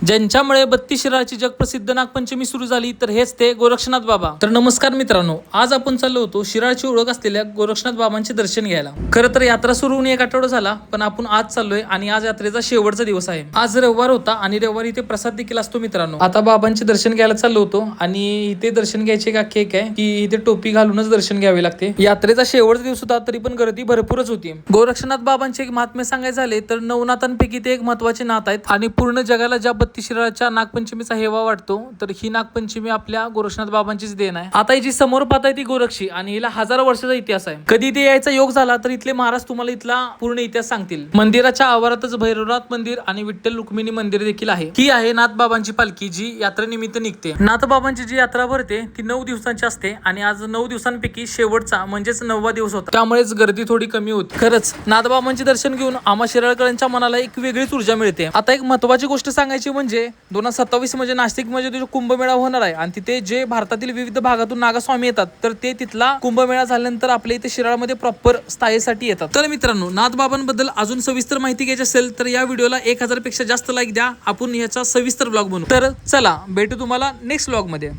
ज्यांच्यामुळे 32 शिराळाची जगप्रसिद्ध नागपंचमी सुरू झाली तर हेच ते गोरक्षनाथ बाबा। तर नमस्कार मित्रांनो, आज आपण चाललो होतो शिराळची ओळख असलेल्या गोरक्षनाथ बाबांचे दर्शन घ्यायला। खरं तर यात्रा सुरू होऊन एक आठवडा झाला, पण आपण आज चाललोय आणि आज यात्रेचा शेवटचा दिवस आहे। आज रविवार होता आणि रविवारी इथे प्रसाद देखील असतो मित्रांनो। आता बाबांचे दर्शन घ्यायला चाललो होतो आणि इथे दर्शन घ्यायचे का केक आहे की इथे टोपी घालूनच दर्शन घ्यावे लागते। यात्रेचा शेवटचा दिवस होता तरी पण गर्दी भरपूरच होती। गोरक्षनाथ बाबांचे एक महात्म्य सांगायचे झाले तर 9 नाथांपैकी ते एक महत्त्वाचे नाथ आहेत आणि पूर्ण जगाला ज्या 32 शिराळाच्या नागपंचमीचा हेवा वाटतो तर ही नागपंचमी आपल्या गोरक्षनाथ बाबांचीच देण आहे। आता ही जी समोर पाहताय ती गोरक्षी आणि हिला हजारो वर्षाचा इतिहास आहे। कधी इथे यायचा योग झाला तर इथले महाराज तुम्हाला इथला पूर्ण इतिहास सांगतील। मंदिराच्या आवारातच भैरवनाथ मंदिर आणि विठ्ठल रुक्मिणी मंदिर देखील आहे। ही आहे नाथ बाबांची पालखी जी यात्रेनिमित्त निघते। नाथ बाबांची जी यात्रा भरते ती 9 दिवसांची असते आणि आज 9 दिवसांपैकी शेवटचा म्हणजेच 9वा दिवस होता, त्यामुळेच गर्दी थोडी कमी होती। खरंच नाथ बाबांचे दर्शन घेऊन आम्हा शिराळकरांच्या मनाला एक वेगळीच ऊर्जा मिळते। आता एक महत्त्वाची गोष्ट सांगायची म्हणजे 2027 मध्ये नाशिक मध्ये जो कुंभमेळा होणार आहे आणि तिथे जे भारतातील विविध भागातून नागस्वामी येतात तर ते तिथला कुंभमेळा झाल्यानंतर आपल्या इथे शिराळमध्ये प्रॉपर स्थायीसाठी येतात। तर मित्रांनो, नाथ बाबांबद्दल अजून सविस्तर माहिती घ्यायची असेल तर या व्हिडिओला 1000 पेक्षा जास्त लाईक द्या, आपण याचा सविस्तर ब्लॉग बनवू। तर चला भेटू तुम्हाला नेक्स्ट ब्लॉग मध्ये।